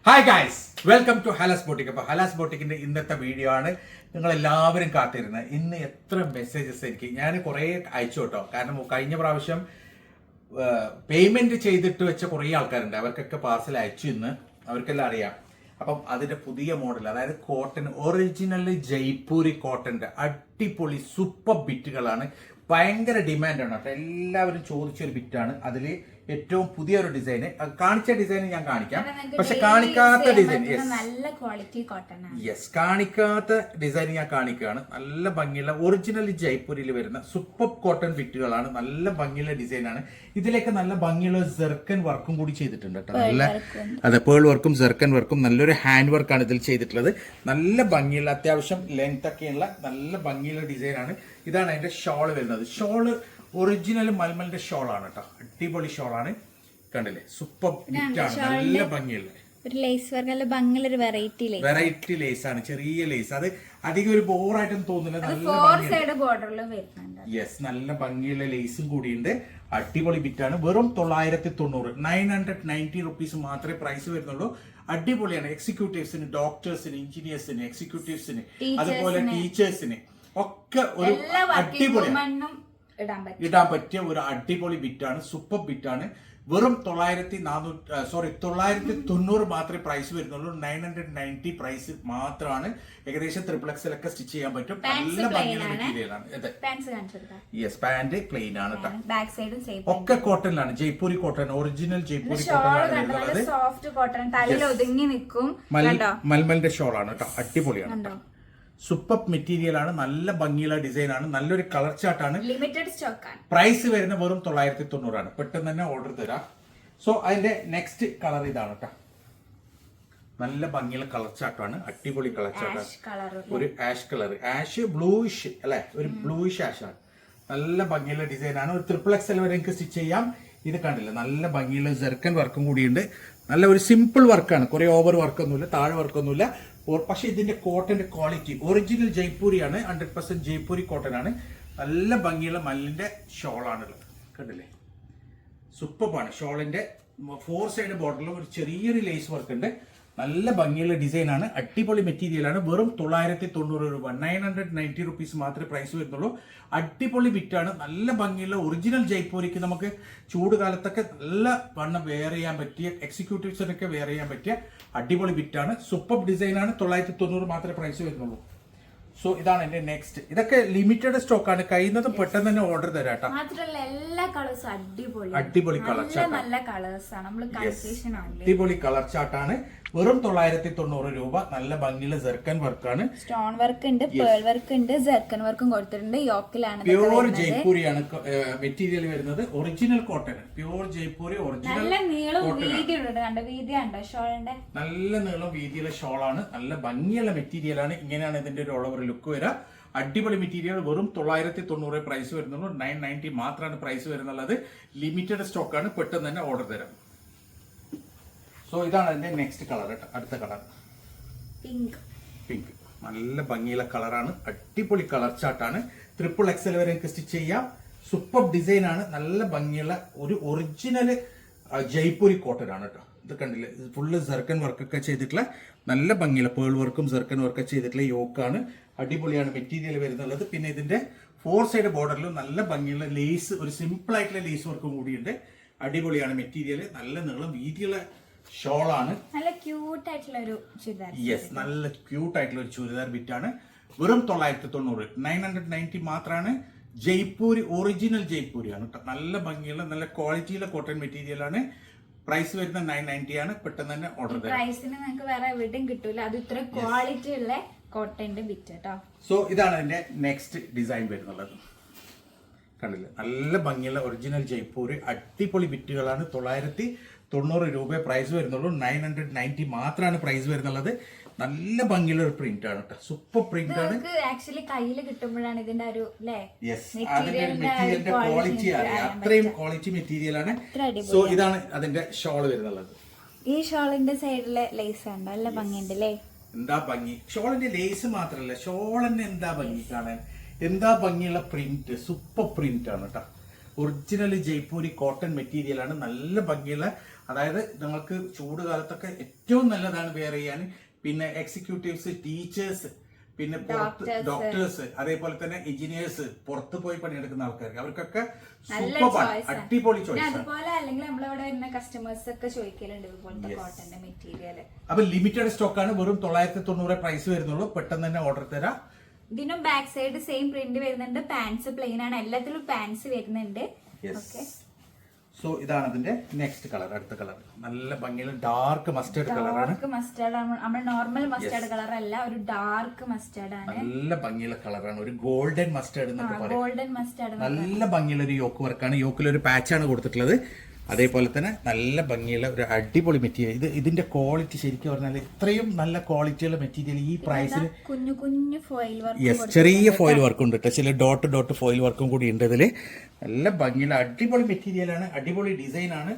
Hi guys, welcome to Halas boutique. അപ്പോൾ ഹലാസ് ബോട്ടിക്കിന്റെ ഇന്നത്തെ video ആണ് നിങ്ങൾ എല്ലാവരും കാത്തിരുന്നത്. ഇന്ന് എത്ര മെസ്സേജസ് എനിക്ക് ഞാൻ കുറേ അയച്ചു കേട്ടോ. കാരണം കഴിഞ്ഞ പ്രാവശ്യം പേയ്മെന്റ് ചെയ്തിട്ട് വെച്ച കുറേ ആൾക്കാരുണ്ട്, അവർക്കൊക്കെ പാർസൽ അയച്ചു. ഇന്ന് അവർക്കെല്ലാം അറിയാം. അപ്പം അതിന്റെ പുതിയ മോഡൽ, അതായത് കോട്ടൺ ഒറിജിനൽ ജയ്പൂരി കോട്ടന്റെ അടിപൊളി സൂപ്പർ ബിറ്റുകളാണ്. ഭയങ്കര ഡിമാൻഡാണ് കേട്ടോ. എല്ലാവരും ചോദിച്ചൊരു ബിറ്റാണ്. അതിൽ ഏറ്റവും പുതിയൊരു ഡിസൈന്, കാണിച്ച ഡിസൈൻ ഞാൻ കാണിക്കാം, പക്ഷെ കാണിക്കാത്ത ഡിസൈൻ കാണിക്കാത്ത ഡിസൈൻ ഞാൻ കാണിക്കുകയാണ്. നല്ല ഭംഗിയുള്ള ഒറിജിനൽ ജയ്പൂരിൽ വരുന്ന സൂപ്പർ കോട്ടൺ ബിറ്റുകളാണ്. നല്ല ഭംഗിയുള്ള ഡിസൈനാണ്. ഇതിലേക്ക് നല്ല ഭംഗിയുള്ള ജെർക്കൻ വർക്കും കൂടി ചെയ്തിട്ടുണ്ട് കേട്ടോ. നല്ല അതെ, പേൾ വർക്കും ജെർക്കൻ വർക്കും നല്ലൊരു ഹാൻഡ് വർക്കാണ് ഇതിൽ ചെയ്തിട്ടുള്ളത്. നല്ല ഭംഗിയുള്ള, അത്യാവശ്യം ലെങ്ത് ഒക്കെയുള്ള നല്ല ഭംഗിയുള്ള ഡിസൈനാണ്. ഇതാണ് അതിന്റെ ഷോൾ വരുന്നത്. ഷോള് ഒറിജിനൽ മൽമലിന്റെ ഷോളാണ് കേട്ടോ. അടിപൊളി ഷോളാണ്, കണ്ടില്ലേ? സൂപ്പർ ബിറ്റാണ്, നല്ല ഭംഗിയുള്ള ഒരു ലേസ് വർക്ക്, നല്ല ഭംഗിയുള്ള ഒരു വെറൈറ്റി ലേസ് ആണ്. ചെറിയ ലേസ്, അത് അധികം ഒരു ബോറായിട്ടൊന്നും തോന്നില്ല. യെസ്, നല്ല ഭംഗിയുള്ള ലേസും കൂടിയുണ്ട്. അടിപൊളി ബിറ്റാണ്. വെറും 990 990 റുപ്പീസ് മാത്രമേ പ്രൈസ് വരുന്നുള്ളൂ. അടിപൊളിയാണ്. എക്സിക്യൂട്ടീവ്സിന്, ഡോക്ടേഴ്സിന്, എഞ്ചിനീയേഴ്സിന്, എക്സിക്യൂട്ടീവ്സിന്, അതുപോലെ ടീച്ചേഴ്സിന് ഒക്കെ ഒരു അടിപൊളിയാണ്, ഇടാൻ പറ്റിയ ഒരു അടിപൊളി ബിറ്റാണ്. സൂപ്പർ ബിറ്റാണ്. വെറും 990 മാത്രമേ പ്രൈസ് വരുന്നുള്ളൂ. 990 പ്രൈസ് മാത്രമാണ്. ഏകദേശം XXL സ്റ്റിച്ച് ചെയ്യാൻ പറ്റും. നല്ല ഭംഗിയുള്ള മെറ്റീരിയലാണ്. യെസ്, പാന്റ് പ്ലെയിൻ ആണ് കേട്ടോ. ഒക്കെ കോട്ടണിലാണ്. Jaipuri cotton, original Jaipuri cotton. മൽമലിന്റെ ഷോളാണ് കേട്ടോ. അടിപൊളിയാണ്. സൂപ്പർ മെറ്റീരിയൽ ആണ്. നല്ല ഭംഗിയുള്ള ഡിസൈൻ ആണ്. നല്ലൊരു കളർ ചാർട്ടാണ്. ലിമിറ്റഡ് സ്റ്റോക്ക് ആണ്. പ്രൈസ് വരുന്ന വെറും 990 ആണ്. പെട്ടെന്ന് തന്നെ ഓർഡർ തരാം. സോ അതിന്റെ നെക്സ്റ്റ് കളർ ഇതാണ് കേട്ടോ. നല്ല ഭംഗിയുള്ള കളർ ചാർട്ടാണ്. അടിപൊളി കളർ ചാർട്ടാണ്. ഒരു ആഷ് കളർ, ആഷ് ബ്ലൂയിഷ് അല്ലെ, ഒരു ബ്ലൂയിഷ് ആഷ് ആണ്. നല്ല ഭംഗിയുള്ള ഡിസൈൻ ആണ്. ഒരു XXL വരെ എനിക്ക് സ്റ്റിച്ച് ചെയ്യാം. ഇത് കണ്ടില്ല, നല്ല ഭംഗിയുള്ള ജെർക്കൻ വർക്കും കൂടിയുണ്ട്. നല്ല ഒരു സിമ്പിൾ വർക്കാണ്. കുറെ ഓവർ വർക്കൊന്നുമില്ല, താഴെ വർക്കൊന്നുമില്ല. പക്ഷെ ഇതിന്റെ കോട്ടന്റെ ക്വാളിറ്റി ഒറിജിനൽ ജയ്പൂരിയാണ്. 100% ജയ്പൂരി കോട്ടൺ ആണ്. നല്ല ഭംഗിയുള്ള മല്ലിന്റെ ഷോളാണുള്ളത്, കണ്ടില്ലേ? സൂപ്പറാണ്. ഷോളിന്റെ 4 സൈഡ് ബോർഡറിലും ഒരു ചെറിയൊരു ലേസ് വർക്ക് ഉണ്ട്. നല്ല ഭംഗിയുള്ള ഡിസൈൻ ആണ്. അടിപൊളി മെറ്റീരിയൽ ആണ്. വെറും 990 രൂപ, 990 റുപ്പീസ് മാത്രമേ പ്രൈസ് വരുന്നുള്ളൂ. അടിപൊളി ബിറ്റാണ്. നല്ല ഭംഗിയുള്ള ഒറിജിനൽ ജയ്പൂരിക്ക് നമുക്ക് ചൂട് കാലത്തൊക്കെ നല്ല വണ്ണം വെയർ ചെയ്യാൻ പറ്റിയ, എക്സിക്യൂട്ടീവ്സിനൊക്കെ വെയർ ചെയ്യാൻ പറ്റിയ അടിപൊളി ബിറ്റാണ്. സൂപ്പർ ഡിസൈൻ ആണ്. 990 മാത്രമേ പ്രൈസ് വരുന്നുള്ളൂ. സോ ഇതാണ് എന്റെ നെക്സ്റ്റ്. ഇതൊക്കെ ലിമിറ്റഡ് സ്റ്റോക്ക് ആണ്. കഴിയുന്നതും പെട്ടെന്ന് തന്നെ ഓർഡർ തരാട്ടോ. അടിപൊളി കളർ അടിപൊളി കളർ ചാർട്ടാണ്. വെറും 990 രൂപ. നല്ല ഭംഗിയുള്ള ജെർക്കൻ വർക്കാണ്. സ്റ്റോൺ വർക്ക് ഉണ്ട്, പേൾ വർക്ക് ഉണ്ട്, ജെർക്കൻ വർക്കും കൊടുത്തിട്ടുണ്ട്. യോക്കിലാണ്. പ്യൂർ ജയ്പൂരിയാണ് മെറ്റീരിയൽ വരുന്നത്. Original cotton, pure Jaipuri original. നല്ല നീളം വീതിയുണ്ട് ഷോളിന്റെ. നല്ല നീളം വീതിയുള്ള ഷോളാണ്. നല്ല ഭംഗിയുള്ള മെറ്റീരിയൽ ആണ്. ഇങ്ങനെയാണ് ഇതിന്റെ ഒരു ഓൾ ഓവർ ലുക്ക് വരിക. അടിപൊളി മെറ്റീരിയൽ. വെറും 990 പ്രൈസ് വരുന്നുള്ളൂ. 990 മാത്രമാണ് പ്രൈസ് വരുന്നുള്ളത്. ലിമിറ്റഡ് സ്റ്റോക്ക് ആണ്. പെട്ടെന്ന് തന്നെ ഓർഡർ തരാം. സോ ഇതാണ് അതിന്റെ നെക്സ്റ്റ് കളർ. അടുത്ത കളർ പിങ്ക്. നല്ല ഭംഗിയുള്ള കളറാണ്. അടിപൊളി കളർ ചാർട്ടാണ്. XXL വരെ എനിക്ക് സ്റ്റിച്ച് ചെയ്യാം. സൂപ്പർ ഡിസൈൻ ആണ്. നല്ല ഭംഗിയുള്ള ഒരു ഒറിജിനൽ ജയ്പൂരി കോട്ടൺ ആണ് കേട്ടോ. ഇത് കണ്ടില്ലേ, ഫുള്ള് ജെർക്കൻ വർക്കൊക്കെ ചെയ്തിട്ടുള്ള നല്ല ഭംഗിയുള്ള പേൾ വർക്കും ജെർക്കൻ വർക്കൊക്കെ ചെയ്തിട്ടുള്ള യോക്കാണ്. അടിപൊളിയാണ് മെറ്റീരിയൽ വരുന്നുള്ളത്. പിന്നെ ഇതിന്റെ 4 സൈഡ് ബോർഡറിലും നല്ല ഭംഗിയുള്ള ലേസ്, ഒരു സിമ്പിൾ ആയിട്ടുള്ള ലേസ് വർക്കും കൂടിയുണ്ട്. അടിപൊളിയാണ് മെറ്റീരിയൽ. നല്ല നീളം വീതിയുള്ള ഷോളാണ്. നല്ല ക്യൂട്ട് ആയിട്ടുള്ള ഒരു ചുരിദാർ. യെസ്, നല്ല ക്യൂട്ട് ആയിട്ടുള്ള ഒരു ചുരിദാർ ബിറ്റാണ്. വെറും 990, 990 മാത്രമാണ്. ജയ്പൂരി ഒറിജിനൽ ജയ്പൂരിയാണ് കേട്ടോ. നല്ല ഭംഗിയുള്ള, നല്ല ക്വാളിറ്റിയുള്ള കോട്ടൺ മെറ്റീരിയൽ ആണ്. പ്രൈസ് വരുന്ന 990 ആണ്. പെട്ടെന്ന് തന്നെ ഓർഡർ തരാം. പ്രൈസിന് നിങ്ങൾക്ക് വേറെ എവിടെയും കിട്ടൂല. അത് ഇത്ര ക്വാളിറ്റി ഉള്ള കോട്ടന്റെ ബിറ്റ് കേട്ടോ. സോ ഇതാണ് അതിന്റെ നെക്സ്റ്റ് ഡിസൈൻ വരുന്നുള്ളത്. കണ്ടില്ലേ, നല്ല ഭംഗിയുള്ള ഒറിജിനൽ ജയ്പൂരി അടിപൊളി ബിറ്റുകളാണ്. 990 രൂപ പ്രൈസ് വരുന്നുള്ളൂ. 990 മാത്രമാണ് പ്രൈസ് വരുന്നുള്ളത്. നല്ല ഭംഗിയുള്ള ഒരു പ്രിന്റ് ആണ് കേട്ടോ. സൂപ്പർ പ്രിന്റ് ആണ്. ആക്ച്വലി കയ്യിൽ കിട്ടുമ്പോഴാണ് ഇതിന്റെ ഒരു മെറ്റീരിയലിന്റെ ക്വാളിറ്റി അറിയാം. അത്രയും ക്വാളിറ്റി മെറ്റീരിയൽ ആണ്. സോ ഇതാണ് അതിന്റെ ഷോൾ വരുന്നുള്ളത്. ഈ ഷോളിന്റെ സൈഡിലെ ലേസ് ഉണ്ട്, നല്ല ഭംഗിയുണ്ട് അല്ലേ? എന്താ ഭംഗി! ഷോളിന്റെ ലേസ് മാത്രല്ല, ഷോളിന് എന്താ ഭംഗി കാണാൻ. എന്താ ഭംഗിയുള്ള പ്രിന്റ്. സൂപ്പർ പ്രിന്റ് ആണ് കേട്ടോ. ഒറിജിനൽ ജയ്പൂരി കോട്ടൺ മെറ്റീരിയൽ ആണ്. നല്ല ഭംഗിയുള്ള അതായത് നിങ്ങൾക്ക് ചൂട് കാലത്തൊക്കെ ഏറ്റവും നല്ലതാണ് വെയർ ചെയ്യാൻ. പിന്നെ എക്സിക്യൂട്ടീവ്സ്, ടീച്ചേഴ്സ്, പിന്നെ ഡോക്ടേഴ്സ്, അതേപോലെ തന്നെ എഞ്ചിനീയേഴ്സ്, പുറത്ത് പോയി പണിയെടുക്കുന്ന ആൾക്കാർക്ക് അവർക്കൊക്കെ സൂപ്പറാണ്, അടിപൊളി ചോയ്സ്. അതുപോലെ അല്ലെങ്കിൽ നമ്മളിവിടെ വരുന്ന കസ്റ്റമേഴ്സ് ഒക്കെ ചോദിക്കലുണ്ട് ഇതുപോലത്തെ കോട്ടന്റെ മെറ്റീരിയൽ. അപ്പൊ ലിമിറ്റഡ് സ്റ്റോക്ക് ആണ്, വെറും 990 പ്രൈസ് വരുന്നുള്ളൂ. പെട്ടെന്ന് തന്നെ ഓർഡർ തരാം. ഇതിനും ബാക്ക് സൈഡ് സെയിം പ്രിന്റ് വരുന്നുണ്ട്. പാൻസ് പ്ലെയിൻ ആണ്, എല്ലാത്തിലും പാൻസ് വരുന്നുണ്ട്. ഓക്കെ, സോ ഇതാണ് അതിന്റെ നെക്സ്റ്റ് കളർ. അടുത്ത കളർ നല്ല ഭംഗിയുള്ള ഡാർക്ക് മസ്റ്റേർഡ് കളറാണ്. മസ്റ്റേർഡ് ആണ്, നമ്മുടെ നോർമൽ മസ്റ്റേർഡ് കളർ അല്ല, ഒരു ഡാർക്ക് മസ്റ്റേർഡ് ആണ്. നല്ല ഭംഗിയുള്ള കളറാണ്, ഒരു ഗോൾഡൻ മസ്റ്റേർഡ് എന്നൊക്കെ പറയും. ഗോൾഡൻ മസ്റ്റേർഡ് നല്ല ഭംഗിയുള്ള ഒരു യോക്ക് വർക്കാണ്. യോക്കിൽ ഒരു പാച്ചാണ് കൊടുത്തിട്ടുള്ളത്. അതേപോലെ തന്നെ നല്ല ഭംഗിയുള്ള ഒരു അടിപൊളി മെറ്റീരിയൽ. ഇതിന്റെ ക്വാളിറ്റി ശരിക്കും പറഞ്ഞാൽ ഇത്രയും നല്ല ക്വാളിറ്റിയുള്ള മെറ്റീരിയൽ ഈ പ്രൈസിന് കുഞ്ഞു കുഞ്ഞു ഫോയിൽ വർക്ക്, യെസ്, ചെറിയ ഫോയിൽ വർക്കും ഉണ്ട് കേട്ടോ. ചില ഡോട്ട് ഫോയിൽ വർക്കും കൂടി ഉണ്ട് ഇതില്. നല്ല ഭംഗിയുള്ള അടിപൊളി മെറ്റീരിയലാണ്, അടിപൊളി ഡിസൈൻ ആണ്,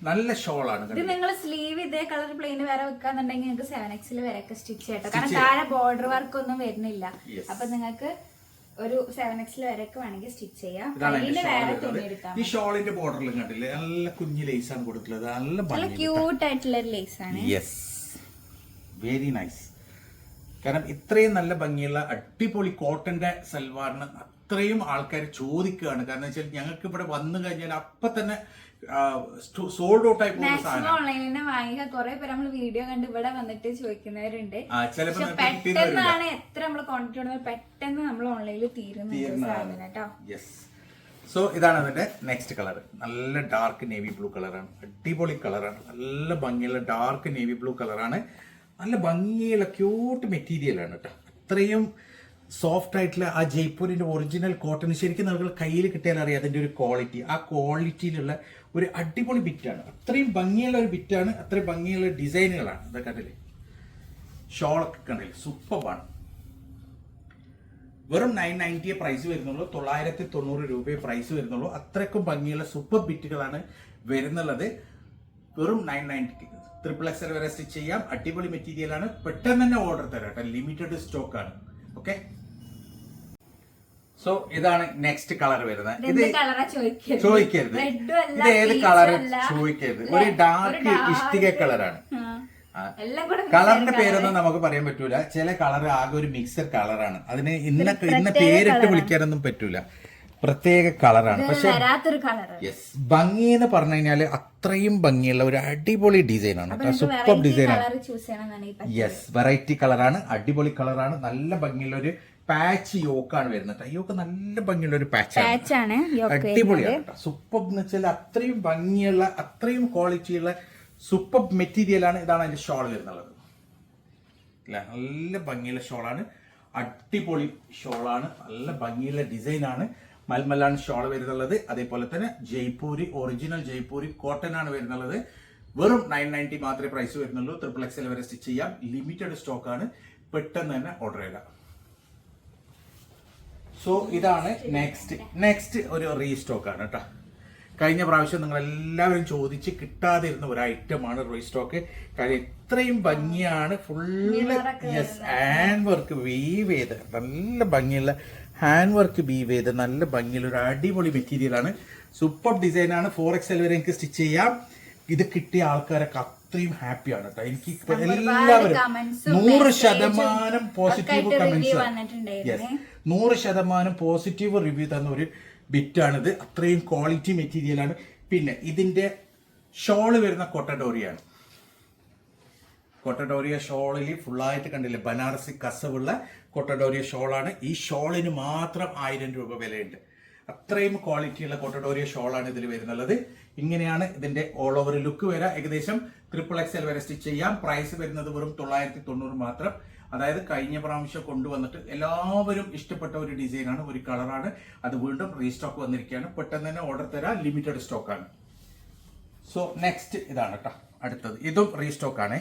നല്ല ഷോളാണ്. ഇത് നിങ്ങൾ സ്ലീവ് ഇതേ കളർ പ്ലെയിൻ വരെ വെക്കാന്നുണ്ടെങ്കിൽ നിങ്ങൾക്ക് 7X വരെയൊക്കെ സ്റ്റിച്ച് ചെയ്യട്ടോ. കാരണം താഴെ ബോർഡർ വർക്ക് ഒന്നും വരുന്നില്ല. അപ്പൊ നിങ്ങൾക്ക് ഒരു 7X വരെയൊക്കെ വേണമെങ്കിൽ സ്റ്റിച്ച് ചെയ്യാം. ഈ ഷോളിന്റെ ബോർഡറിലും കണ്ടില്ലേ, നല്ല കുഞ്ഞു ലേസ് ആണ് കൊടുത്തിട്ടുള്ളത്. നല്ല ക്യൂട്ട് ആയിട്ടുള്ള ഒരു ലേസ് ആണ്. Yes, very nice. കാരണം ഇത്രയും നല്ല ഭംഗിയുള്ള അടിപൊളി കോട്ടന്റെ സൽവാറിന് അത്രയും ആൾക്കാർ ചോദിക്കുകയാണ്. കാരണം വെച്ചാൽ ഞങ്ങൾക്ക് ഇവിടെ വന്നു കഴിഞ്ഞാൽ അപ്പൊ തന്നെ സോൾഡ് ഔട്ട് ആയി പോകുന്ന സാധനം. ഓൺലൈനിൽ വാങ്ങിക്കാൻ കുറെ പേര് നമ്മൾ വീഡിയോ കണ്ട് ഇവിടെ വന്നിട്ട് ചോദിക്കുന്നവരുണ്ട്. പെട്ടെന്നാണ് എത്ര നമ്മൾ ക്വാണ്ടിറ്റി ഉണ്ടെങ്കിൽ പെട്ടെന്ന് നമ്മൾ ഓൺലൈനിൽ തീരുന്ന. സോ ഇതാണ് അതിന്റെ നെക്സ്റ്റ് കളർ. നല്ല ഡാർക്ക് നേവി ബ്ലൂ കളറാണ്, അടിപൊളി കളറാണ്, നല്ല ഭംഗിയുള്ള ഡാർക്ക് നേവി ബ്ലൂ കളറാണ്. നല്ല ഭംഗിയുള്ള ക്യൂട്ട് മെറ്റീരിയലാണ് കേട്ടോ. അത്രയും സോഫ്റ്റ് ആയിട്ടുള്ള ആ ജയ്പൂരിന്റെ ഒറിജിനൽ കോട്ടൺ ശരിക്കും നമ്മൾ കയ്യിൽ കിട്ടിയാൽ അറിയാം അതിന്റെ ഒരു ക്വാളിറ്റി. ആ ക്വാളിറ്റിയിലുള്ള ഒരു അടിപൊളി ബിറ്റാണ്, അത്രയും ഭംഗിയുള്ള ഒരു ബിറ്റാണ്, അത്രയും ഭംഗിയുള്ള ഡിസൈനുകളാണ്. ഇതൊക്കെ കണ്ടില്ലേ, ഷോളൊക്കെ കണ്ടില്ലേ, സൂപ്പറാണ്. വെറും 990 പ്രൈസ് വരുന്നുള്ളൂ, 990 രൂപയെ പ്രൈസ് വരുന്നുള്ളൂ. അത്രയ്ക്കും ഭംഗിയുള്ള സൂപ്പർ ബിറ്റുകളാണ് വരുന്നുള്ളത്. വെറും 990 XXL വരെ സ്റ്റിച്ച് ചെയ്യാം. അടിപൊളി മെറ്റീരിയൽ ആണ്. പെട്ടെന്ന് തന്നെ ഓർഡർ തരാം കേട്ടോ, ലിമിറ്റഡ് സ്റ്റോക്ക് ആണ്. ഓക്കെ, സോ ഇതാണ് നെക്സ്റ്റ് കളർ വരുന്നത്. ഇത് ചോദിക്കരുത്, ഇത് ഏത് കളർ ചോദിക്കരുത്. ഒരു ഡാർക്ക് ഇഷ്ടിക കളറാണ്. കളറിന്റെ പേരൊന്നും നമുക്ക് പറയാൻ പറ്റൂല. ചില കളർ ആകെ ഒരു മിക്സഡ് കളറാണ്. അതിന് ഇന്ന പേരിട്ട് വിളിക്കാനൊന്നും പറ്റൂല, പ്രത്യേക കളറാണ്. പക്ഷെ യെസ്, ഭംഗി എന്ന് പറഞ്ഞു കഴിഞ്ഞാല് അത്രയും ഭംഗിയുള്ള ഒരു അടിപൊളി ഡിസൈൻ ആണ്, സൂപ്പർ ഡിസൈൻ ആണ്. യെസ്, വെറൈറ്റി കളറാണ്, അടിപൊളി കളറാണ്. നല്ല ഭംഗിയുള്ള ഒരു പാച്ച് യോക്കാണ് വരുന്നത്. യോക്ക് നല്ല ഭംഗിയുള്ള ഒരു പാച്ചാണ്, അടിപൊളിയാണ്. സൂപ്പർ എന്ന് വെച്ചാൽ അത്രയും ഭംഗിയുള്ള അത്രയും ക്വാളിറ്റിയുള്ള സൂപ്പർ മെറ്റീരിയൽ ആണ്. ഇതാണ് അതിന്റെ ഷോൾ വരുന്നത്. നല്ല ഭംഗിയുള്ള ഷോളാണ്, അടിപൊളി ഷോളാണ്, നല്ല ഭംഗിയുള്ള ഡിസൈൻ ആണ്. മൽമലാണ് ഷോൾ വരുന്നുള്ളത്. അതേപോലെ തന്നെ ജയ്പൂരി ഒറിജിനൽ ജയ്പൂരി കോട്ടൺ ആണ് വരുന്നുള്ളത്. വെറും 990 മാത്രമേ പ്രൈസ് വരുന്നുള്ളൂ. XXL വരെ സ്റ്റിച്ച് ചെയ്യാം. ലിമിറ്റഡ് സ്റ്റോക്ക് ആണ്, പെട്ടെന്ന് തന്നെ ഓർഡർ ചെയ്താൽ. സോ ഇതാണ് നെക്സ്റ്റ് ഒരു റീസ്റ്റോക്ക് ആണ് കേട്ടോ. കഴിഞ്ഞ പ്രാവശ്യം നിങ്ങൾ എല്ലാവരും ചോദിച്ച് കിട്ടാതിരുന്ന ഒരു ഐറ്റമാണ് റീസ്റ്റോക്ക്. കാര്യം ഇത്രയും ഭംഗിയാണ്, full yes hand work weave ചെയ്ത് നല്ല ഭംഗിയുള്ള ഹാൻഡ് വർക്ക് വീവ് ചെയ്ത് നല്ല ഭംഗിയുള്ള ഒരു അടിപൊളി മെറ്റീരിയൽ ആണ്. സൂപ്പർ ഡിസൈൻ ആണ്. 4XL വരെ എനിക്ക് സ്റ്റിച്ച് ചെയ്യാം. ഇത് കിട്ടിയ ആൾക്കാരൊക്കെ അത്രയും ഹാപ്പിയാണ് കേട്ടോ. എനിക്ക് എല്ലാവരും 100% positive comments, yes 100% positive review തന്ന ഒരു ബിറ്റാണിത്. അത്രയും ക്വാളിറ്റി മെറ്റീരിയൽ ആണ്. പിന്നെ ഇതിന്റെ ഷോള് വരുന്ന കൊട്ടഡോറിയാണ്. കൊട്ടഡോറിയ ഷോളിൽ ഫുള്ളായിട്ട് കണ്ടില്ലേ, ബനാറസി കസവുള്ള കൊട്ടഡോറിയ ഷോളാണ്. ഈ ഷോളിന് മാത്രം 1000 രൂപ വിലയുണ്ട്. അത്രയും ക്വാളിറ്റിയുള്ള കൊട്ടഡോറിയ ഷോളാണ് ഇതിൽ വരുന്നുള്ളത്. ഇങ്ങനെയാണ് ഇതിന്റെ ഓൾ ഓവർ ലുക്ക് വരാം. ഏകദേശം XXL വരെ സ്റ്റിച്ച് ചെയ്യാം. പ്രൈസ് വരുന്നത് വെറും 990 മാത്രം. അതായത് കഴിഞ്ഞ പ്രാവശ്യം കൊണ്ടുവന്നിട്ട് എല്ലാവരും ഇഷ്ടപ്പെട്ട ഒരു ഡിസൈനാണ്, ഒരു കളറാണ്. അത് വീണ്ടും റീസ്റ്റോക്ക് വന്നിരിക്കുകയാണ്. പെട്ടെന്ന് തന്നെ ഓർഡർ തരാം, ലിമിറ്റഡ് സ്റ്റോക്കാണ്. സോ നെക്സ്റ്റ് ഇതാണ് കേട്ടോ അടുത്തത്. ഇതും റീസ്റ്റോക്ക് ആണ്.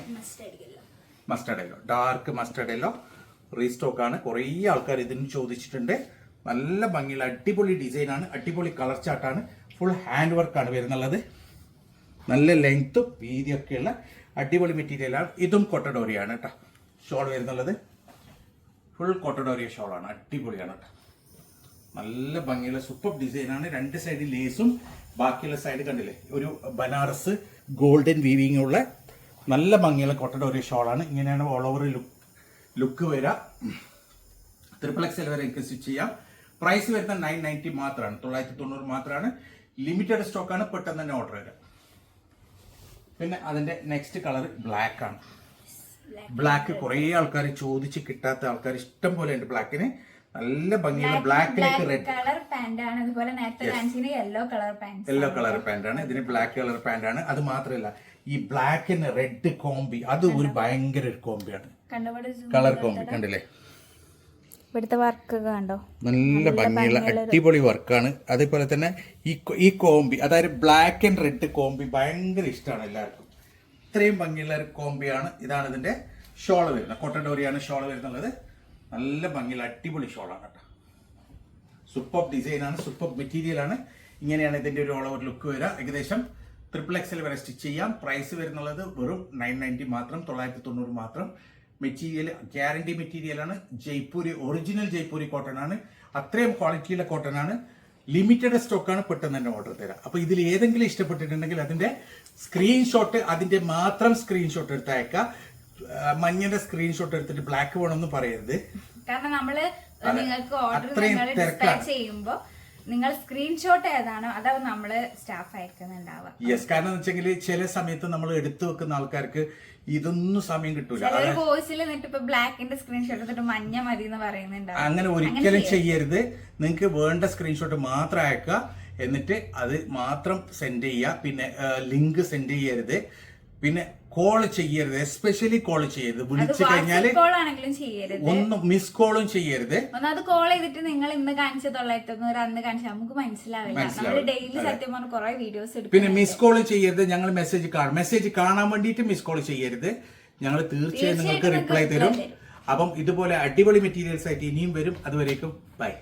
Mustard yellow, dark mustard yellow restock ആണ്. കുറേ ആൾക്കാർ ഇതിന് ചോദിച്ചിട്ടുണ്ട്. നല്ല ഭംഗിയുള്ള അടിപൊളി ഡിസൈൻ ആണ്, അടിപൊളി കളർ ചാർട്ടാണ്. ഫുൾ ഹാൻഡ് വർക്കാണ് വരുന്നുള്ളത്. നല്ല ലെങ്ത്തും വീതിയൊക്കെയുള്ള അടിപൊളി മെറ്റീരിയലാണ്. ഇതും കൊട്ടഡോറിയാണ് കേട്ടോ. ഷോൾ വരുന്നുള്ളത് ഫുൾ കൊട്ടഡോറിയ ഷോളാണ്, അടിപൊളിയാണ് കേട്ടോ. നല്ല ഭംഗിയുള്ള സൂപ്പർ ഡിസൈനാണ്. രണ്ട് സൈഡ് ലേസും ബാക്കിയുള്ള സൈഡ് കണ്ടില്ലേ ഒരു ബനാറസ് ഗോൾഡൻ വീവിങ് ഉള്ള നല്ല ഭംഗിയുള്ള കോട്ടൺ ഒരു ഷോളാണ്. ഇങ്ങനെയാണ് ഓൾ ഓവർ ലുക്ക് വരിക. XXL വരെ എനിക്ക് സ്റ്റിച്ച് ചെയ്യാം. പ്രൈസ് വരുന്ന 990 മാത്രമാണ്, 990 മാത്രമാണ്. ലിമിറ്റഡ് സ്റ്റോക്കാണ്, പെട്ടെന്ന് തന്നെ ഓർഡർ വരാം. പിന്നെ അതിന്റെ നെക്സ്റ്റ് കളർ ബ്ലാക്ക് ആണ്. ബ്ലാക്ക് കുറേ ആൾക്കാർ ചോദിച്ച് കിട്ടാത്ത ആൾക്കാർ ഇഷ്ടം പോലെ ഉണ്ട്. ബ്ലാക്കിന് നല്ല ഭംഗിയുള്ള ബ്ലാക്കിലേക്ക് റെഡ് കളർ പാന്റ് ആണ്. അതുപോലെ നേരത്തെ കാണിച്ചത് yellow colour pant, yellow colour pant ആണ്. ഇതിന് ബ്ലാക്ക് കളർ പാന്റ് ആണ്. അത് മാത്രമല്ല ഈ ബ്ലാക്കിന് റെഡ് കോമ്പി, അത് ഒരു ഭയങ്കര ഒരു കോമ്പിയാണ്. കളർ കോമ്പി കണ്ടില്ലേ, ഇവിടുത്തെ വർക്ക് കണ്ടോ, നല്ല ഭംഗിയുള്ള അടിപൊളി വർക്കാണ്. അതേപോലെ തന്നെ ഈ കോമ്പി, അതായത് ബ്ലാക്ക് ആൻഡ് റെഡ് കോമ്പി ഭയങ്കര ഇഷ്ടമാണ് എല്ലാവർക്കും. ഇത്രയും ഭംഗിയുള്ള ഒരു കോമ്പിയാണ്. ഇതാണ് ഇതിന്റെ ഷോള് വരുന്നത്. കോട്ടൺ ഡോറിയാണ് ഷോള് വരുന്നുള്ളത്. നല്ല ഭംഗിയുള്ള അടിപൊളി ഷോളാണ് കേട്ടോ. സൂപ്പർ ഡിസൈൻ ആണ്, സൂപ്പർ മെറ്റീരിയൽ ആണ്. ഇങ്ങനെയാണ് ഇതിന്റെ ഒരു ഓൾ ഓവർ ലുക്ക് വരിക. ഏകദേശം XXL വരെ സ്റ്റിച്ച് ചെയ്യാം. പ്രൈസ് വരുന്നുള്ളത് വെറും 990 മാത്രം, 990 മാത്രം. മെറ്റീരിയൽ ഗ്യാരണ്ടി മെറ്റീരിയൽ ആണ്. ജയ്പൂരി ഒറിജിനൽ ജയ്പൂരി കോട്ടൺ ആണ്. അത്രയും ക്വാളിറ്റിയുള്ള കോട്ടൺ ആണ്. ലിമിറ്റഡ് സ്റ്റോക്കാണ്, പെട്ടെന്ന് തന്നെ ഓർഡർ തരാം. അപ്പൊ ഇതിൽ ഏതെങ്കിലും ഇഷ്ടപ്പെട്ടിട്ടുണ്ടെങ്കിൽ അതിന്റെ സ്ക്രീൻഷോട്ട്, അതിന്റെ മാത്രം സ്ക്രീൻഷോട്ട് എടുത്ത് അയക്കാം. മഞ്ഞന്റെ സ്ക്രീൻഷോട്ട് എടുത്തിട്ട് ബ്ലാക്ക് വേണമെന്ന് പറയരുത്. കാരണം നമ്മള് നിങ്ങൾക്ക് ഓർഡർ ഡിസ്പാച്ച് ചെയ്യുമ്പോ നിങ്ങൾ സ്ക്രീൻഷോട്ട് ഏതാണോ അതാവും നമ്മള് സ്റ്റാഫ് അയക്കുന്നുണ്ടാവുക. യെസ്, കാരണം എന്ന് വെച്ചെങ്കിൽ ചില സമയത്ത് നമ്മൾ എടുത്തു വെക്കുന്ന ആൾക്കാർക്ക് ഇതൊന്നും സമയം കിട്ടൂല. വോയിസിൽ ഇപ്പൊ ബ്ലാക്കിന്റെ സ്ക്രീൻഷോട്ട് എടുത്തിട്ട് മഞ്ഞ മതി എന്ന് പറയുന്നുണ്ടാവും. അങ്ങനെ ഒരിക്കലും ചെയ്യരുത്. നിങ്ങൾക്ക് വേണ്ട സ്ക്രീൻഷോട്ട് മാത്രം അയക്കുക, എന്നിട്ട് അത് മാത്രം സെൻഡ് ചെയ്യുക. പിന്നെ ലിങ്ക് സെൻഡ് ചെയ്യരുത്. പിന്നെ കോൾ ചെയ്യരുത്, എസ്പെഷ്യലി കോൾ ചെയ്യരുത്. വിളിച്ചു കഴിഞ്ഞാല് ഒന്നും മിസ് കോളും ചെയ്യരുത്. ഒന്നത് കോൾ ചെയ്തിട്ട് നിങ്ങൾ ഇന്ന് കാണിച്ച 990 അന്ന് കാണിച്ചാൽ നമുക്ക് മനസ്സിലാവില്ല. നമ്മൾ ഡെയിലി സത്യം പറഞ്ഞ കുറെ വീഡിയോസ് എടുക്കും. പിന്നെ മിസ് കോൾ ചെയ്യരുത്. ഞങ്ങൾ മെസ്സേജ് കാണാൻ വേണ്ടിയിട്ട് മിസ് കോൾ ചെയ്യരുത്. ഞങ്ങൾ തീർച്ചയായും നിങ്ങൾക്ക് റിപ്ലൈ തരും. അപ്പം ഇതുപോലെ അടിപൊളി മെറ്റീരിയൽസ് ആയിട്ട് ഇനിയും വരും. അതുവരേക്കും ബൈ.